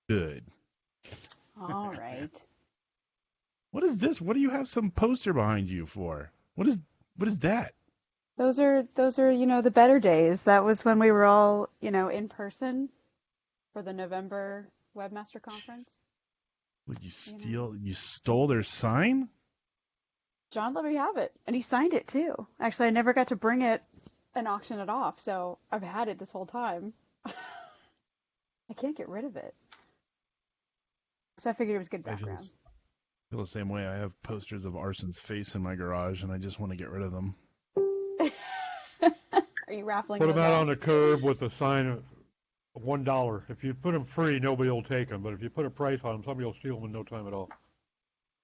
Good. All right. What is this? What do you have some poster behind you for? What is that? Those are, the better days. That was when we were all, in person for the November Webmaster Conference. Would you You know, steal? You stole their sign? John let me have it, and he signed it too. Actually, I never got to bring it and auction it off, so I've had it this whole time. I can't get rid of it. So I figured it was good I feel, background. feel the same way. I have posters of Arson's face in my garage, and I just want to get rid of them. Are you raffling Put them those out off? on the curb with a sign of $1. If you put them free, nobody will take them. But if you put a price on them, somebody will steal them in no time at all.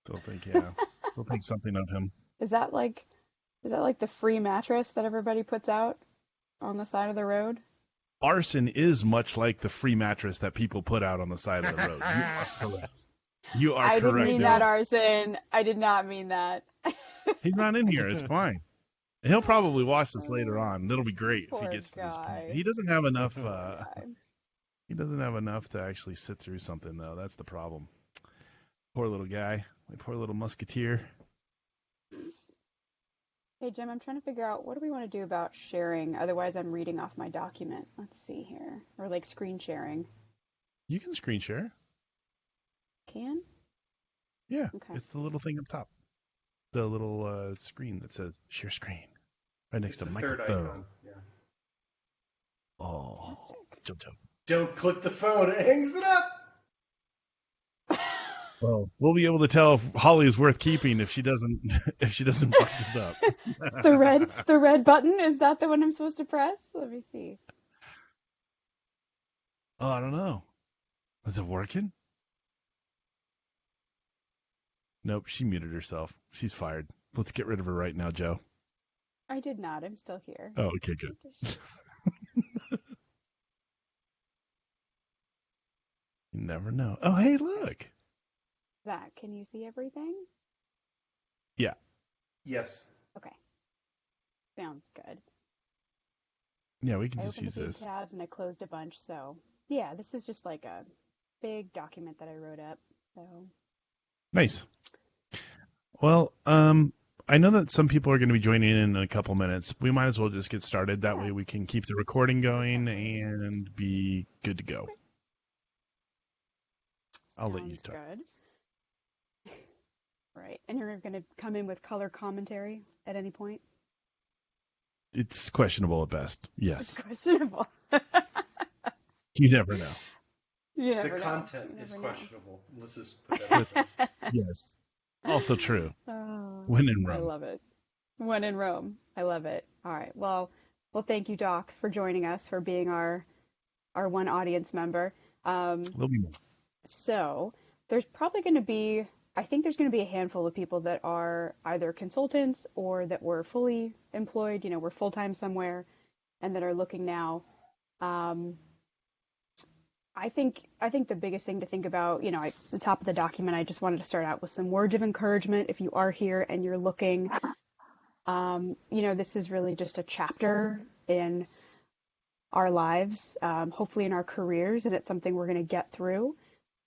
They'll think, yeah, they'll think something of him. Is that like the free mattress that everybody puts out on the side of the road? Arson is much like the free mattress that people put out on the side of the road. You are correct. You are I didn't correct. mean that, Arson. I did not mean that. He's not in here. It's fine. And he'll probably watch this later on. It'll be great if he Poor gets to this point. guy. He doesn't have enough. Poor guy. He doesn't have enough to actually sit through something, though. That's the problem. Poor little guy. My poor little musketeer. Hey, Jim, I'm trying to figure out what do we want to do about sharing? Otherwise, I'm reading off my document. Let's see here. Or like screen sharing. You can screen share. Can? Yeah, Okay. it's the little thing up top. The little screen that says share screen. Right next It's to the third microphone. icon. Yeah. Oh, Fantastic. jump, jump. Don't click the phone. It hangs it up. Well, we'll be able to tell if Holly is worth keeping if she doesn't fuck this up. The red button, is that the one I'm supposed to press? Let me see. Oh, I don't know. Is it working? Nope, she muted herself. She's fired. Let's get rid of her right now, Joe. I did not. I'm still here. Oh, okay, good. You never know. Oh, hey, look. Zach, can you see everything? Yeah. Yes. Okay. Sounds good. Yeah, we can I just opened a use few this. tabs and I closed a bunch, so yeah, this is just like a big document that I wrote up. So Nice. Well, I know that some people are going to be joining in a couple minutes. We might as well just get started. That way we can keep the recording going and be good to go. I'll let you sounds talk. good. Right. And you're going to come in with color commentary at any point? It's questionable at best. It's Yes. questionable. You never know. You The never know. content You is never know. questionable. Let's just put that out there. Yes. Also true. Oh, When in I Rome. love it. When in Rome. I love it. All right. Well, thank you, Doc, for joining us, for being our one audience member. There'll be more. So there's probably going to be, I think there's going to be a handful of people that are either consultants or that were fully employed, we're full-time somewhere and that are looking now. I think the biggest thing to think about, at the top of the document, I just wanted to start out with some words of encouragement. If you are here and you're looking, this is really just a chapter in our lives, hopefully in our careers, and it's something we're going to get through.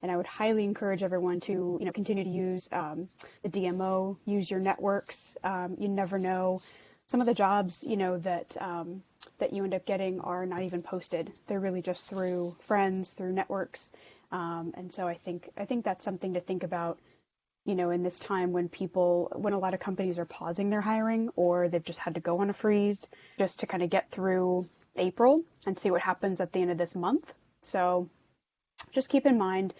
And I would highly encourage everyone to, continue to use the DMO, use your networks. You never know. Some of the jobs, that you end up getting are not even posted. They're really just through friends, through networks. And so I think that's something to think about, in this time when a lot of companies are pausing their hiring or they've just had to go on a freeze just to kind of get through April and see what happens at the end of this month. So just keep in mind,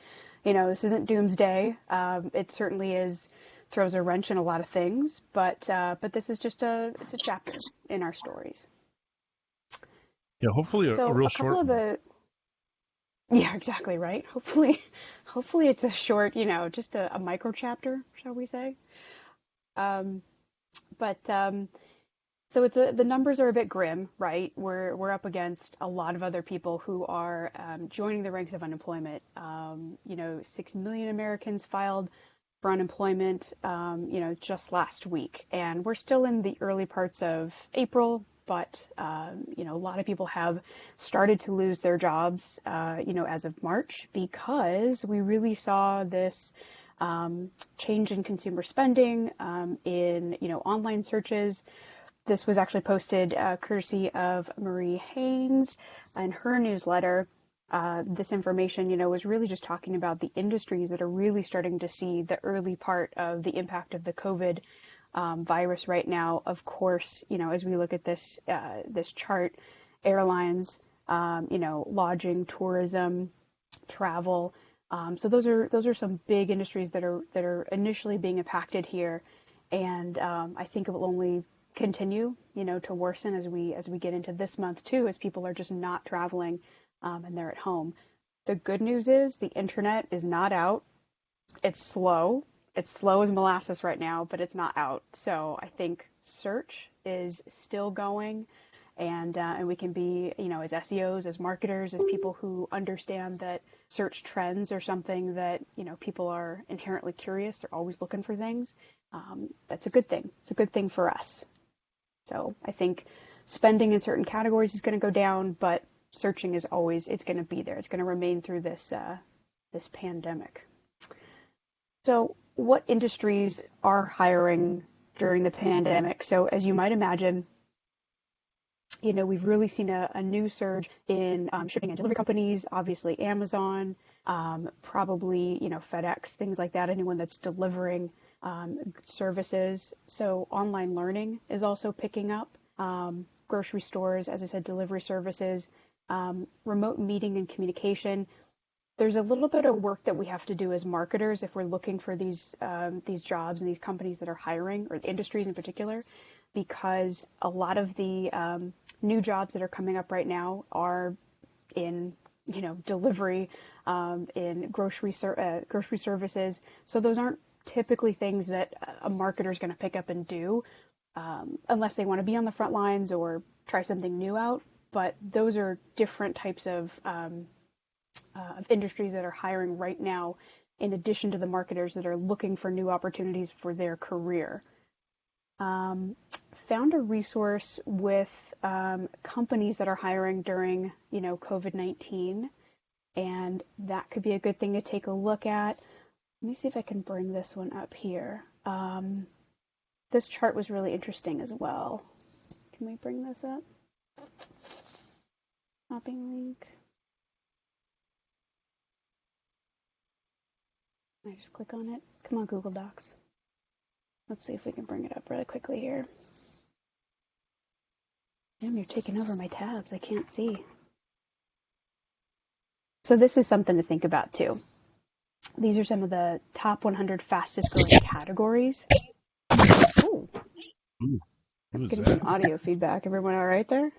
this isn't doomsday. It certainly throws a wrench in a lot of things, but this is just it's a chapter in our stories. Yeah, hopefully So a real a couple short of the, yeah, exactly right. Hopefully it's a short, just a micro chapter, shall we say? So the numbers are a bit grim, right? We're up against a lot of other people who are joining the ranks of unemployment. 6 million Americans filed for unemployment, just last week, and we're still in the early parts of April. but a lot of people have started to lose their jobs, as of March, because we really saw this change in consumer spending, in online searches. This was actually posted courtesy of Marie Haynes in her newsletter. This information, was really just talking about the industries that are really starting to see the early part of the impact of the COVID virus right now. Of course, as we look at this chart, airlines, lodging, tourism, travel. So those are some big industries that are initially being impacted here, and I think it will only continue, to worsen as we get into this month too, as people are just not traveling and they're at home. The good news is the internet is not out. It's slow. It's slow as molasses right now, but it's not out. So I think search is still going, and we can be, as SEOs, as marketers, as people who understand that search trends are something that, people are inherently curious. They're always looking for things. That's a good thing. It's a good thing for us. So I think spending in certain categories is going to go down, but searching is always, it's going to be there. It's going to remain through this pandemic. So what industries are hiring during the pandemic? So as you might imagine, we've really seen a new surge in shipping and delivery companies, obviously Amazon, probably, FedEx, things like that, anyone that's delivering services. So online learning is also picking up. Grocery stores, as I said, delivery services, remote meeting and communication. There's a little bit of work that we have to do as marketers if we're looking for these jobs and these companies that are hiring, or the industries in particular, because a lot of the new jobs that are coming up right now are in delivery, in grocery services. So those aren't typically things that a marketer is going to pick up and do unless they want to be on the front lines or try something new out. But those are different types of industries that are hiring right now, in addition to the marketers that are looking for new opportunities for their career. Found a resource with companies that are hiring during, COVID-19, and that could be a good thing to take a look at. Let me see if I can bring this one up here. This chart was really interesting as well. Can we bring this up? Copying link. Can I just click on it? Come on, Google Docs. Let's see if we can bring it up really quickly here. Damn, you're taking over my tabs. I can't see. So this is something to think about too. These are some of the top 100 fastest growing categories. Ooh. Getting some audio feedback. Everyone all right there?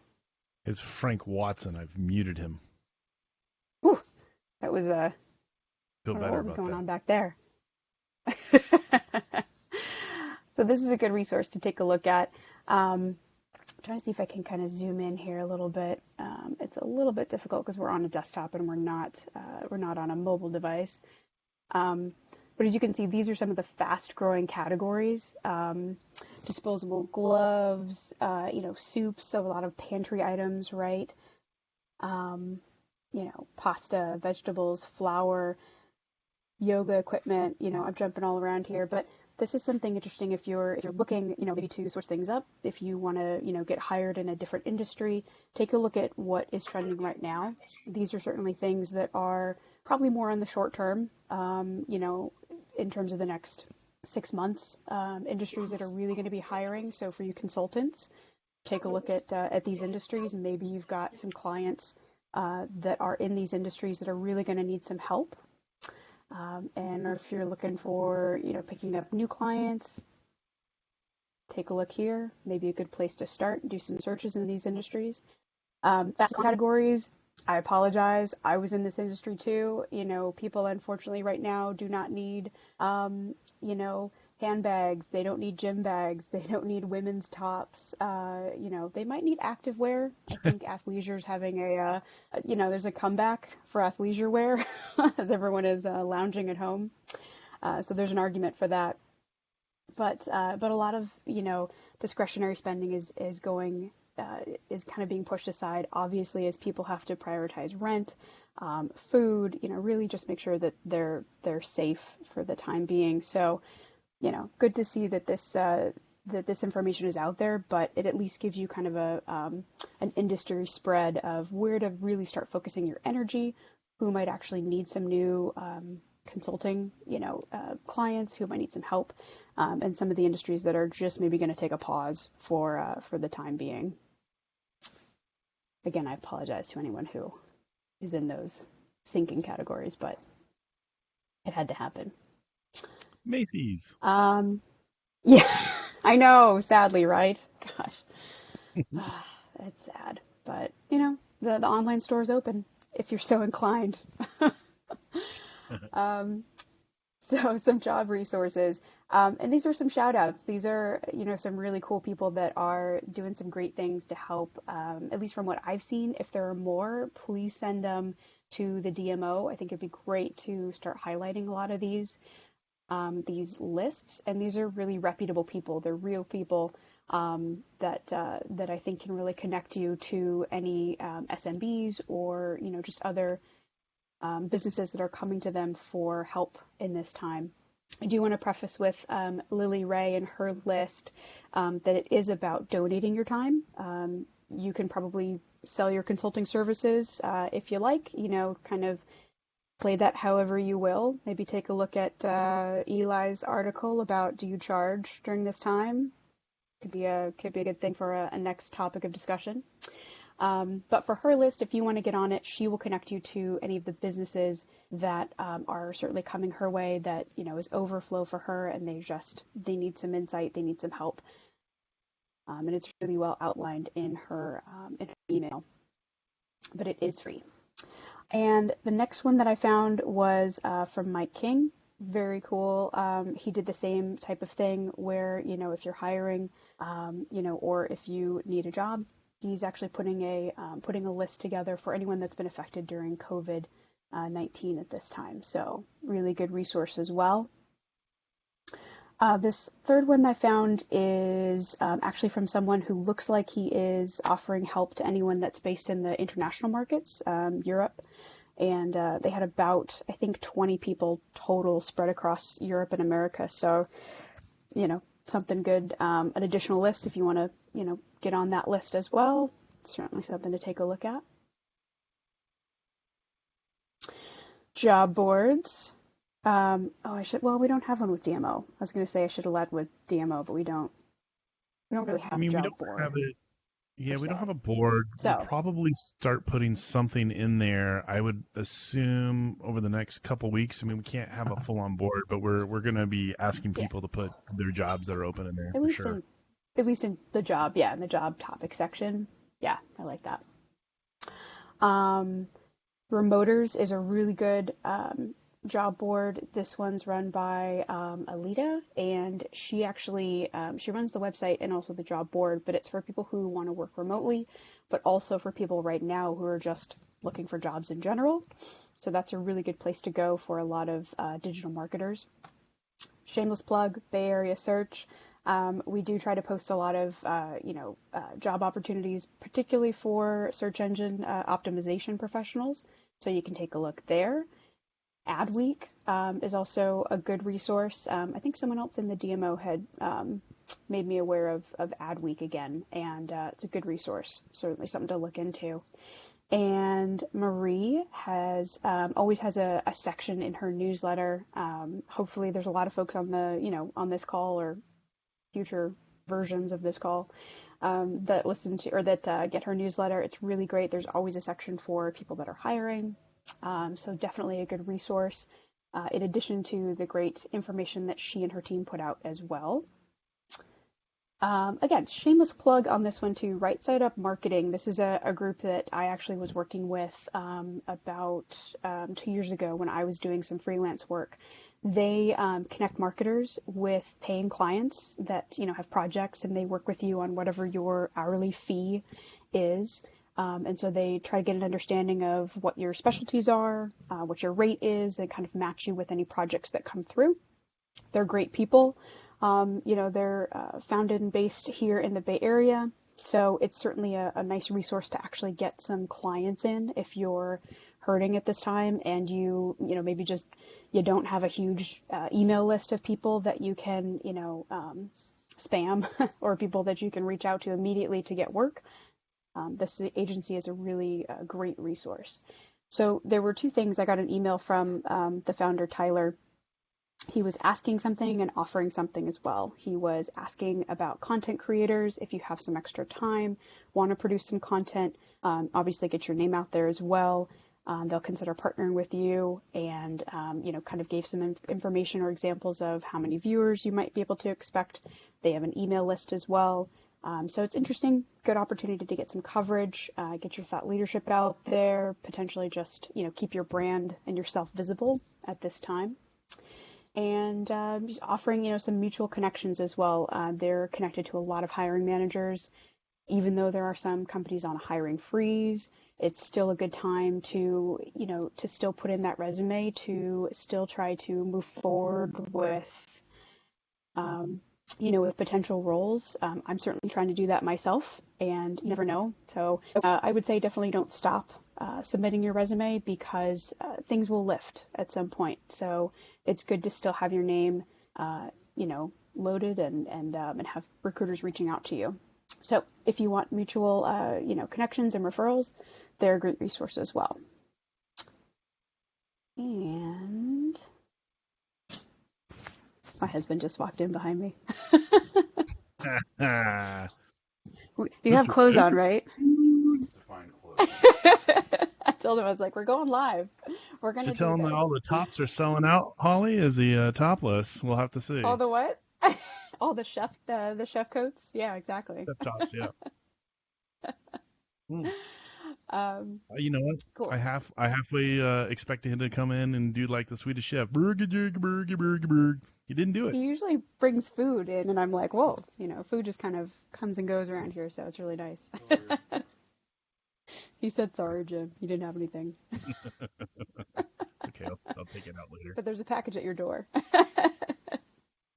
It's Frank Watson. I've muted him. Ooh, that was Feel better what was about going that. on back there? So this is a good resource to take a look at. I'm trying to see if I can kind of zoom in here a little bit. It's a little bit difficult because we're on a desktop and we're not on a mobile device. But as you can see, these are some of the fast-growing categories. Disposable gloves, soups, so a lot of pantry items, right? Pasta, vegetables, flour, yoga equipment. I'm jumping all around here, but this is something interesting if you're looking, maybe to source things up. If you want to, get hired in a different industry, take a look at what is trending right now. These are certainly things that are probably more on the short term, in terms of the next 6 months, industries that are really going to be hiring. So for you consultants, take a look at these industries, and maybe you've got some clients that are in these industries that are really going to need some help. And if you're looking for, picking up new clients, take a look here. Maybe a good place to start. Do some searches in these industries. Fast categories. I apologize. I was in this industry too. People unfortunately right now do not need, handbags. They don't need gym bags. They don't need women's tops. They might need activewear. I think athleisure is having there's a comeback for athleisure wear as everyone is lounging at home. So there's an argument for that. But a lot of, discretionary spending is going is kind of being pushed aside, obviously, as people have to prioritize rent, food, really just make sure that they're safe for the time being. So, good to see that this information is out there, but it at least gives you kind of an industry spread of where to really start focusing your energy, who might actually need some new consulting, clients, who might need some help, and some of the industries that are just maybe going to take a pause for the time being. Again, I apologize to anyone who is in those sinking categories, but it had to happen. Macy's. Yeah, I know, sadly, right? Gosh, it's sad, but the online store is open if you're so inclined. So some job resources, and these are some shout outs. These are, some really cool people that are doing some great things to help, at least from what I've seen. If there are more, please send them to the DMO. I think it'd be great to start highlighting a lot of these lists, and these are really reputable people. They're real people that I think can really connect you to any SMBs or just other businesses that are coming to them for help in this time. I do want to preface with Lily Ray and her list that it is about donating your time. You can probably sell your consulting services if you like, kind of play that however you will. Maybe take a look at Eli's article about do you charge during this time? Could be a good thing for a next topic of discussion. But for her list, if you want to get on it, she will connect you to any of the businesses that are certainly coming her way that, is overflow for her, and they need some insight, they need some help. And it's really well outlined in her email. But it is free. And the next one that I found was from Mike King. Very cool. He did the same type of thing where, if you're hiring, or if you need a job, he's actually putting a list together for anyone that's been affected during COVID-19 at this time. So really good resource as well. This third one I found is actually from someone who looks like he is offering help to anyone that's based in the international markets, Europe. And they had about, I think, 20 people total spread across Europe and America. So, something good. An additional list if you want to, get on that list as well. Certainly something to take a look at. Job boards. We don't have one with DMO. I was going to say I should have led with DMO, but we don't really have a job board. We don't have a board. So, we'll probably start putting something in there. I would assume over the next couple weeks. We can't have a full-on board, but we're going to be asking people to put their jobs that are open in there for sure. At least in the job, in the job topic section. Yeah, I like that. Remoters is a really good job board. This one's run by Alita, and she actually she runs the website and also the job board, but it's for people who want to work remotely, but also for people right now who are just looking for jobs in general. So that's a really good place to go for a lot of digital marketers. Shameless plug, Bay Area Search. We do try to post a lot of job opportunities, particularly for search engine optimization professionals, so you can take a look there. Adweek is also a good resource. I think someone else in the DMO had made me aware of Adweek again, and it's a good resource, certainly something to look into. And Marie always has a section in her newsletter. Hopefully there's a lot of folks on on this call or future versions of this call that listen to or that get her newsletter. It's really great. There's always a section for people that are hiring. So definitely a good resource, in addition to the great information that she and her team put out as well. Again, shameless plug on this one too, Right Side Up Marketing. This is a group that I actually was working with about 2 years ago when I was doing some freelance work. They connect marketers with paying clients that have projects, and they work with you on whatever your hourly fee is. And so they try to get an understanding of what your specialties are, what your rate is, and kind of match you with any projects that come through. They're great people. They're founded and based here in the Bay Area. So it's certainly a nice resource to actually get some clients in if you're hurting at this time and maybe just you don't have a huge email list of people that you can, spam or people that you can reach out to immediately to get work. This agency is a really great resource. So there were two things. I got an email from the founder, Tyler. He was asking something and offering something as well. He was asking about content creators. If you have some extra time, want to produce some content, obviously get your name out there as well. They'll consider partnering with you and, kind of gave some information or examples of how many viewers you might be able to expect. They have an email list as well. So it's interesting, good opportunity to get some coverage, get your thought leadership out there, potentially just, keep your brand and yourself visible at this time. And just offering, some mutual connections as well. They're connected to a lot of hiring managers. Even though there are some companies on a hiring freeze, it's still a good time to, to still put in that resume, to still try to move forward with, with potential roles. I'm certainly trying to do that myself, and you never know. So I would say definitely don't stop submitting your resume because things will lift at some point. So it's good to still have your name, loaded and have recruiters reaching out to you. So if you want mutual, connections and referrals, they're a great resource as well. And my husband just walked in behind me. You have clothes on, right? Fine clothes. I told him, I was like, we're going live. We're going to tell him that all the tops are selling out, Holly? Is he topless? We'll have to see. All the what? All the chef coats? Yeah, exactly. Chef tops, yeah. You know what? Cool. I halfway expected him to come in and do like the Swedish chef. Burger, burger, burger, burger. He didn't do it. He usually brings food in, and I'm like, whoa, food just kind of comes and goes around here, so it's really nice. He said, sorry, Jim, you didn't have anything. Okay, I'll take it out later. But there's a package at your door.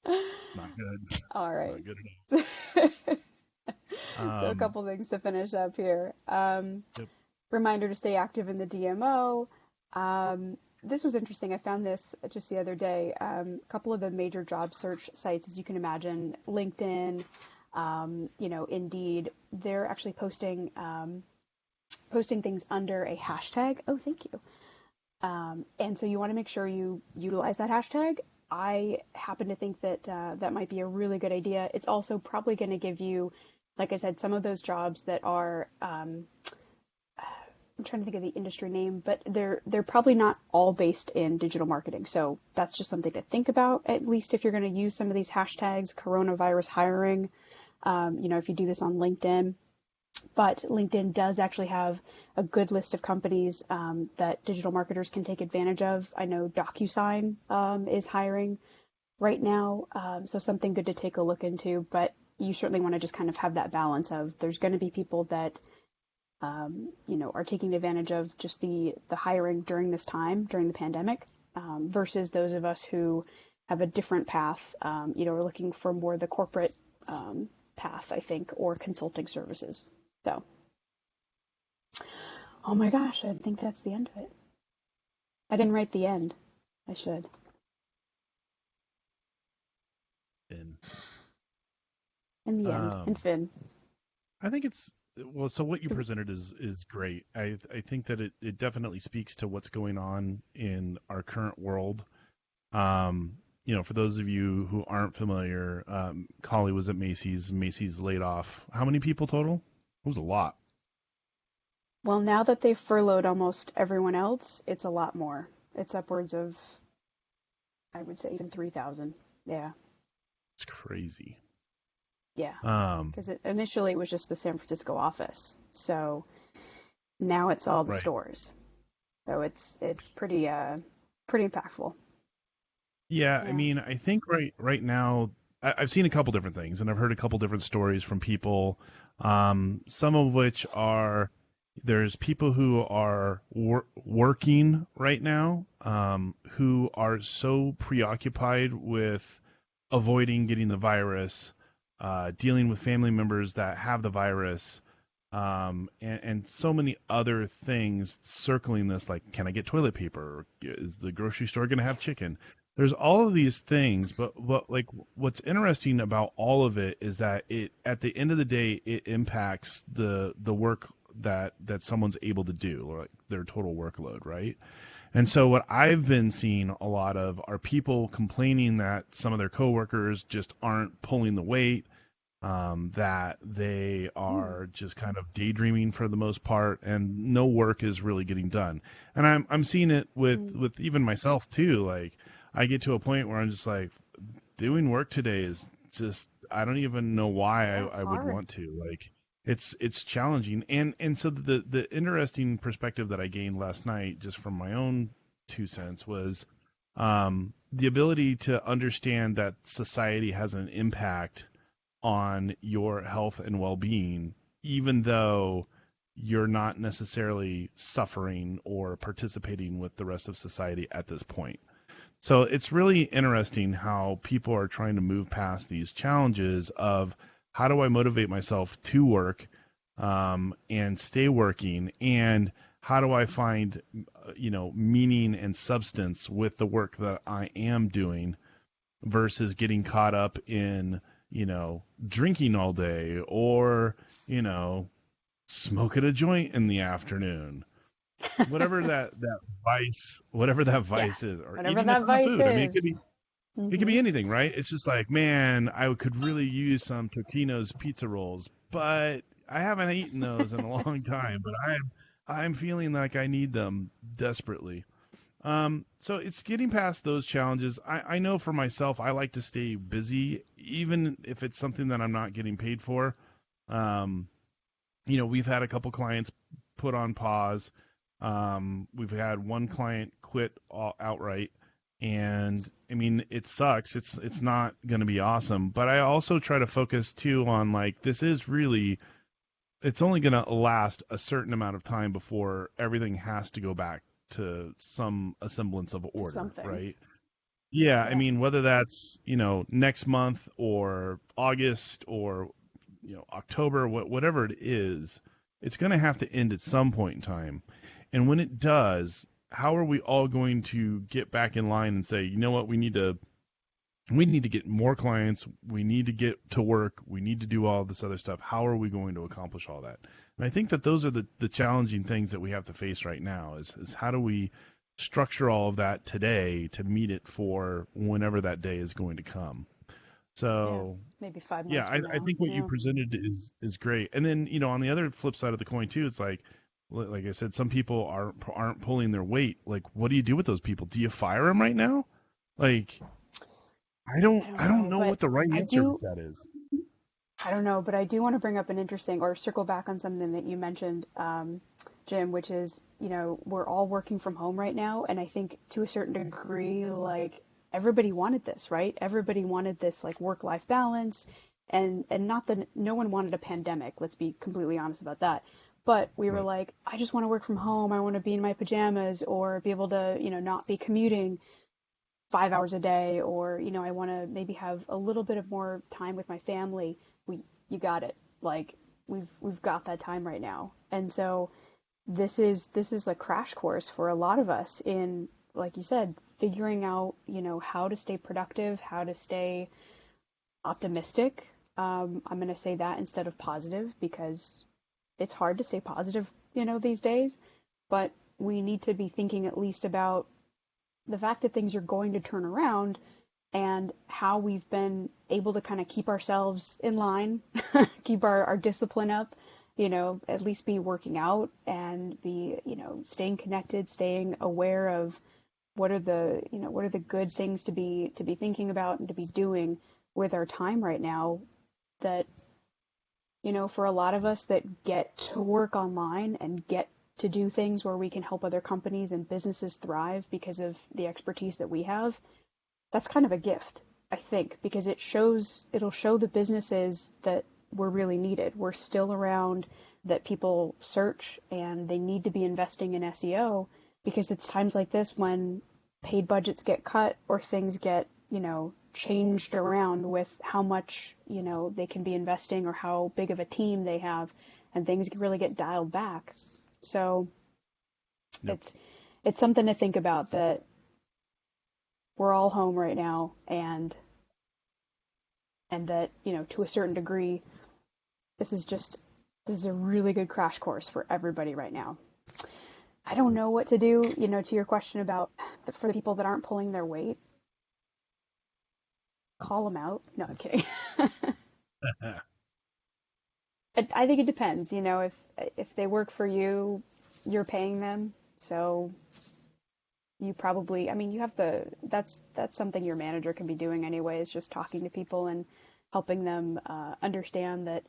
Not good. All right. Not good enough. So a couple things to finish up here. Yep. Reminder to stay active in the DMO. This was interesting. I found this just the other day. A couple of the major job search sites, as you can imagine, LinkedIn, Indeed, they're actually posting things under a hashtag. Oh, thank you. And so you want to make sure you utilize that hashtag. I happen to think that that might be a really good idea. It's also probably going to give you, like I said, some of those jobs that are, I'm trying to think of the industry name, but they're probably not all based in digital marketing. So that's just something to think about, at least if you're going to use some of these hashtags, coronavirus hiring, if you do this on LinkedIn. But LinkedIn does actually have a good list of companies that digital marketers can take advantage of. I know DocuSign is hiring right now, so something good to take a look into. But you certainly want to just kind of have that balance of there's going to be people that are taking advantage of just the hiring during this time, during the pandemic, versus those of us who have a different path, are looking for more the corporate path, I think, or consulting services. So, oh my gosh, I think that's the end of it. I didn't write the end. I should. Finn. In the end. And Finn. I think it's, well, so what you presented is great. I think that it definitely speaks to what's going on in our current world. For those of you who aren't familiar, Holly was at Macy's. Macy's laid off how many people total? It was a lot. Well, now that they've furloughed almost everyone else, it's a lot more. It's upwards of, I would say, even 3,000. Yeah. It's crazy. Yeah. Because initially it was just the San Francisco office. So now it's all the stores. So it's pretty impactful. Yeah, I mean, I think right now I've seen a couple different things, and I've heard a couple different stories from people. Some of which are there's people who are working right now who are so preoccupied with avoiding getting the virus dealing with family members that have the virus, and so many other things circling this, like, can I get toilet paper? Is the grocery store going to have chicken? There's all of these things, but like what's interesting about all of it is that it, at the end of the day, it impacts the work that someone's able to do, or like their total workload, right? And so what I've been seeing a lot of are people complaining that some of their coworkers just aren't pulling the weight, that they are just kind of daydreaming for the most part, and no work is really getting done. And I'm seeing it with even myself too. Like, I get to a point where I'm just like, doing work today is just, I don't even know why I would want to. Like, it's challenging. And so the interesting perspective that I gained last night, just from my own 2 cents, was the ability to understand that society has an impact on your health and well-being, even though you're not necessarily suffering or participating with the rest of society at this point. So it's really interesting how people are trying to move past these challenges of, how do I motivate myself to work, and stay working, and how do I find meaning and substance with the work that I am doing, versus getting caught up in drinking all day, or smoking a joint in the afternoon, whatever that vice is, or Whatever eating a that ton of vice food. I mean, is. it could be anything, right? It's just like, man, I could really use some Totino's pizza rolls, but I haven't eaten those in a long time. But I'm feeling like I need them desperately. So it's getting past those challenges. I know for myself, I like to stay busy, even if it's something that I'm not getting paid for. We've had a couple clients put on pause. We've had one client quit outright. And I mean, it sucks. It's not going to be awesome. But I also try to focus too on, like, this is really, it's only going to last a certain amount of time before everything has to go back to some semblance of order, Something. right? Yeah, I mean, whether that's, next month or August or, October, whatever it is, it's going to have to end at some point in time. And when it does, how are we all going to get back in line and say, you know what, we need to get more clients, we need to get to work, we need to do all this other stuff. How are we going to accomplish all that? And I think that those are the challenging things that we have to face right now, is how do we structure all of that today to meet it for whenever that day is going to come. So maybe 5 months. Yeah, I think what you presented is great. And then, on the other flip side of the coin too, it's like I said, some people aren't pulling their weight. Like, what do you do with those people? Do you fire them right now? Like, I don't know what the right answer to that is. I don't know, but I do want to bring up an interesting, or circle back on something that you mentioned, Jim, which is, we're all working from home right now, and I think to a certain degree, like, everybody wanted this, right? Everybody wanted this, like, work-life balance, and not that no one wanted a pandemic. Let's be completely honest about that. But we were like, I just want to work from home. I want to be in my pajamas, or be able to, not be commuting 5 hours a day, or, I want to maybe have a little bit of more time with my family. You got it. Like, we've got that time right now. And so this is the crash course for a lot of us in, like you said, figuring out, how to stay productive, how to stay optimistic. I'm going to say that instead of positive, because it's hard to stay positive, these days, but we need to be thinking at least about the fact that things are going to turn around, and how we've been able to kind of keep ourselves in line, keep our discipline up, at least be working out, and be, staying connected, staying aware of what are the good things to be thinking about and to be doing with our time right now, that, for a lot of us that get to work online and get to do things where we can help other companies and businesses thrive because of the expertise that we have, that's kind of a gift, I think, because it'll show the businesses that we're really needed. We're still around, that people search, and they need to be investing in SEO, because it's times like this when paid budgets get cut, or things get, changed around with how much, they can be investing or how big of a team they have, and things really get dialed back. So Yep. it's something to think about, that we're all home right now, and that, to a certain degree, this is a really good crash course for everybody right now. I don't know what to do, to your question about for the people that aren't pulling their weight. Call them out. No, I'm kidding. I think it depends, if they work for you, you're paying them. So you probably, you have that's something your manager can be doing anyway, is just talking to people and helping them understand that,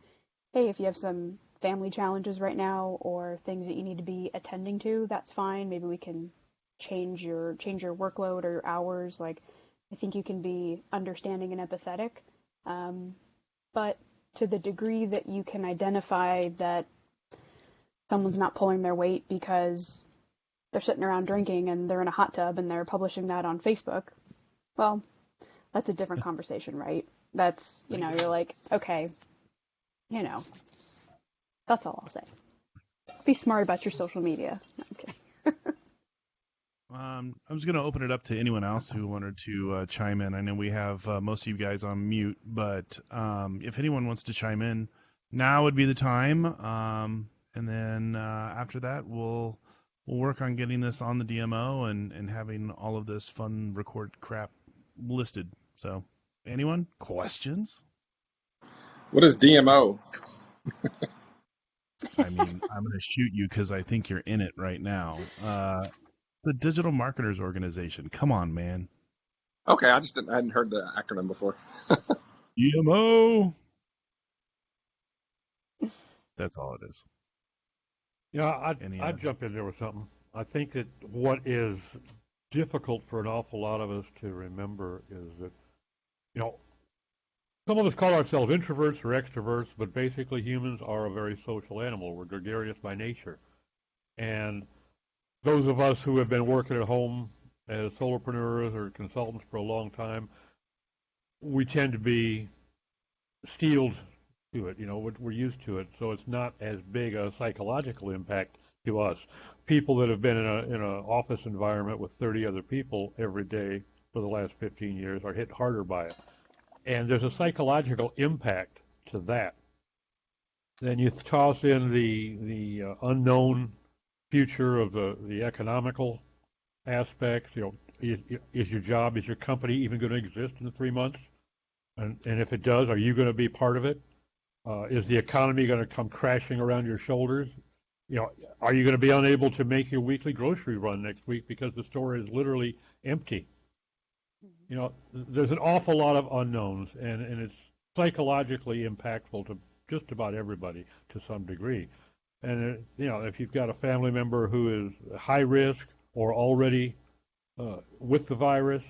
hey, if you have some family challenges right now or things that you need to be attending to, that's fine. Maybe we can change your workload or your hours. Like, I think you can be understanding and empathetic. But to the degree that you can identify that someone's not pulling their weight because they're sitting around drinking and they're in a hot tub and they're publishing that on Facebook, well, that's a different conversation, right? That's, you're like, okay, that's all I'll say. Be smart about your social media. Okay. I'm just going to open it up to anyone else who wanted to chime in. I know we have most of you guys on mute, but if anyone wants to chime in, now would be the time. And then after that, we'll work on getting this on the DMO and having all of this fun record crap listed. So, anyone? Questions? What is DMO? I mean, I'm going to shoot you because I think you're in it right now. The Digital Marketers Organization. Come on, man. Okay, I hadn't heard the acronym before. DMO. That's all it is. Yeah, I'd jump in there with something. I think that what is difficult for an awful lot of us to remember is that, some of us call ourselves introverts or extroverts, but basically humans are a very social animal. We're gregarious by nature. And those of us who have been working at home as solopreneurs or consultants for a long time, we tend to be steeled to it. We're used to it, so it's not as big a psychological impact to us. People that have been in an office environment with 30 other people every day for the last 15 years are hit harder by it. And there's a psychological impact to that. Then you toss in the unknown future of the economical aspects. Is your job, is your company even going to exist in 3 months? And if it does, are you going to be part of it? Is the economy going to come crashing around your shoulders? Are you going to be unable to make your weekly grocery run next week because the store is literally empty? There's an awful lot of unknowns, and it's psychologically impactful to just about everybody to some degree. And, if you've got a family member who is high risk or already with the virus,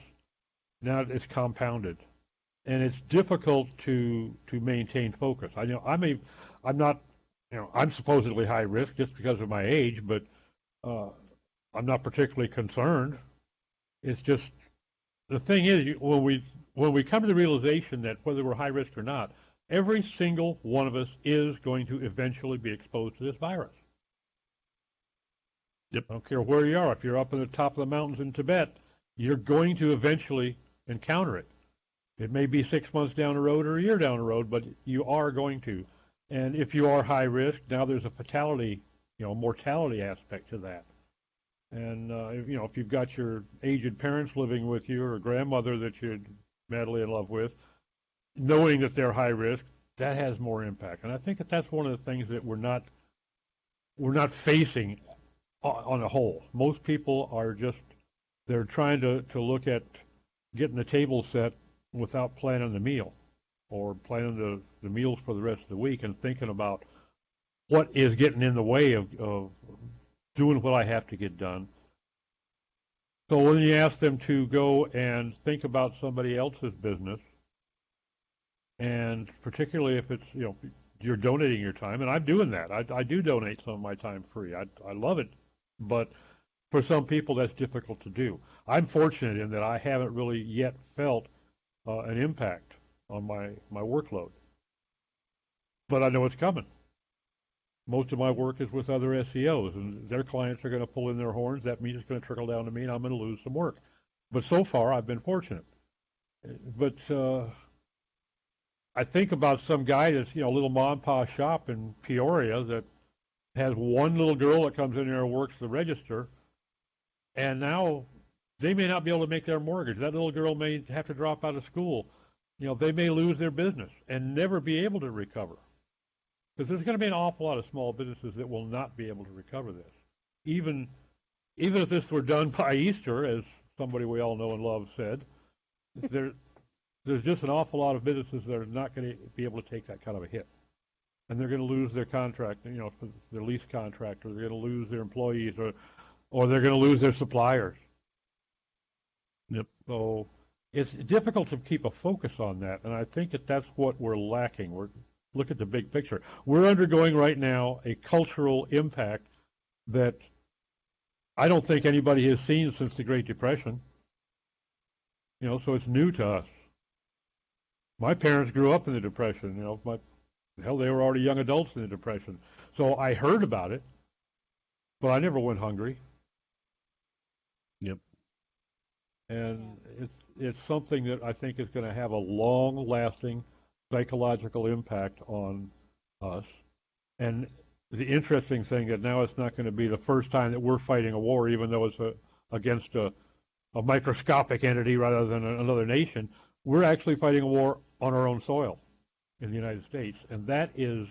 now it's compounded. And it's difficult to maintain focus. I'm supposedly high risk just because of my age, but I'm not particularly concerned. It's just, the thing is, when we come to the realization that whether we're high risk or not, every single one of us is going to eventually be exposed to this virus. Yep. I don't care where you are. If you're up in the top of the mountains in Tibet, you're going to eventually encounter it. It may be 6 months down the road or a year down the road, but you are going to. And if you are high risk, now there's a fatality, mortality aspect to that. And, if you've got your aged parents living with you or a grandmother that you're madly in love with, knowing that they're high risk, that has more impact. And I think that's one of the things that we're not facing on a whole. Most people are they're trying to look at getting the table set without planning the meal or planning the meals for the rest of the week and thinking about what is getting in the way of doing what I have to get done. So when you ask them to go and think about somebody else's business, and particularly if it's, you're donating your time, and I'm doing that. I do donate some of my time free. I love it, but for some people that's difficult to do. I'm fortunate in that I haven't really yet felt an impact on my workload. But I know it's coming. Most of my work is with other SEOs, and their clients are going to pull in their horns. That means it's going to trickle down to me, and I'm going to lose some work. But so far, I've been fortunate. But I think about some guy that's, a little mom and pop shop in Peoria that has one little girl that comes in there and works the register, and now they may not be able to make their mortgage. That little girl may have to drop out of school. They may lose their business and never be able to recover. Because there's going to be an awful lot of small businesses that will not be able to recover this. Even if this were done by Easter, as somebody we all know and love said, there's just an awful lot of businesses that are not going to be able to take that kind of a hit. And they're going to lose their contract, their lease contract, or they're going to lose their employees, or they're going to lose their suppliers. Yep. So it's difficult to keep a focus on that, and I think that's what we're lacking. Look at the big picture. We're undergoing right now a cultural impact that I don't think anybody has seen since the Great Depression. So it's new to us. My parents grew up in the Depression. They were already young adults in the Depression. So I heard about it, but I never went hungry. Yep. And it's something that I think is going to have a long-lasting psychological impact on us. And the interesting thing that now it's not going to be the first time that we're fighting a war, even though it's against a microscopic entity rather than another nation. We're actually fighting a war on our own soil in the United States. And that is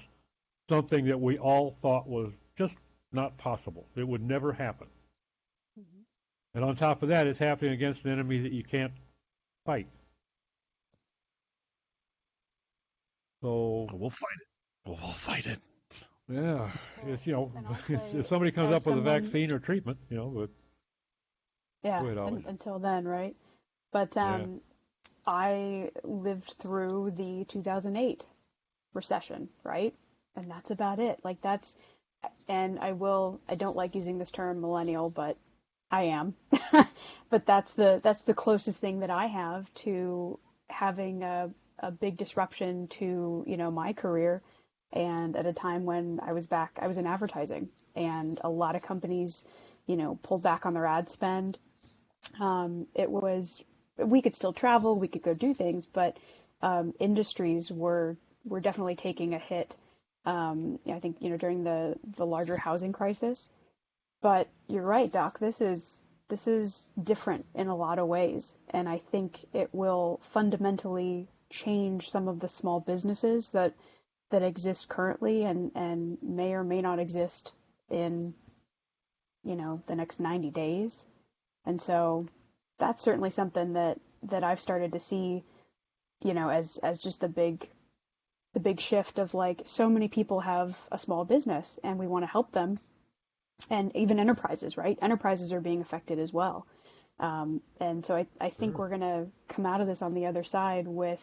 something that we all thought was just not possible. It would never happen. Mm-hmm. And on top of that, it's happening against an enemy that you can't fight. So we'll fight it. We'll fight it. Yeah, it's if somebody comes up with a vaccine or treatment, but yeah, until then, right? But I lived through the 2008 recession, right? And that's about it. And I don't like using this term millennial, but I am. But that's the closest thing that I have to having a big disruption to, my career. And at a time when I was in advertising, and a lot of companies, pulled back on their ad spend. We could still travel, we could go do things, but industries were definitely taking a hit. I think, during the larger housing crisis. But you're right, Doc. This is different in a lot of ways, and I think it will fundamentally change some of the small businesses that exist currently and may or may not exist in the next 90 days. And so that's certainly something that I've started to see, as just the big shift of so many people have a small business and we want to help them. And even enterprises, right? Enterprises are being affected as well. And so I think we're going to come out of this on the other side with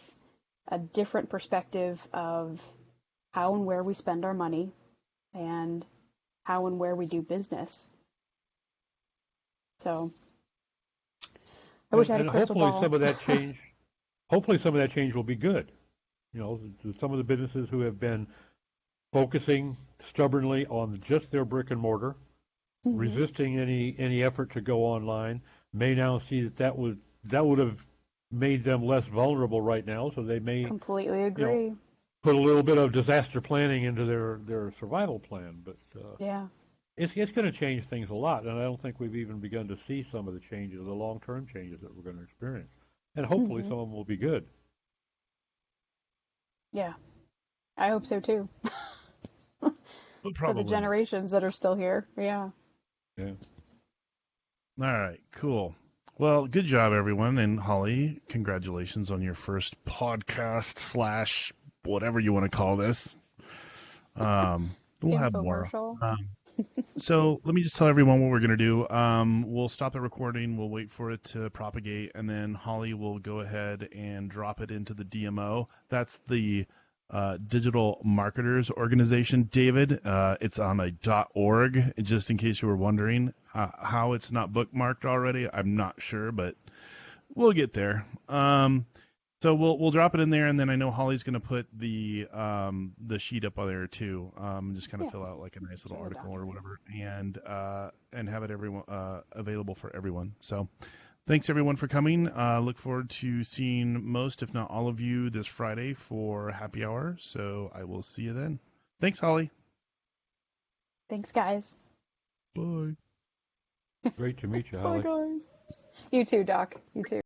a different perspective of how and where we spend our money and how and where we do business. So I wish I had a crystal ball. Hopefully some of that change will be good. Some of the businesses who have been focusing stubbornly on just their brick and mortar, mm-hmm. resisting any effort to go online, may now see that would have made them less vulnerable right now. So they may completely agree. Put a little bit of disaster planning into their survival plan, but it's going to change things a lot. And I don't think we've even begun to see some of the changes, the long-term changes that we're going to experience. And hopefully some of them will be good. Yeah, I hope so too. For the generations that are still here. Yeah. Yeah. All right, cool. Well, good job, everyone. And Holly, congratulations on your first podcast / whatever you want to call this. We'll have more. So let me just tell everyone what we're going to do. We'll stop the recording. We'll wait for it to propagate. And then Holly will go ahead and drop it into the DMO. That's the Digital Marketers Organization, David. It's on a .org, just in case you were wondering. How it's not bookmarked already, I'm not sure, but we'll get there. So we'll drop it in there, and then I know Holly's going to put the sheet up on there too. Just kind of Yeah. fill out like a nice little Sure, article or document. whatever, and have it everyone available for everyone. So thanks everyone for coming. Look forward to seeing most, if not all of you, this Friday for happy hour. So I will see you then. Thanks, Holly. Thanks, guys. Bye. Great to meet you, Bye, Holly. guys. You too, Doc. You too.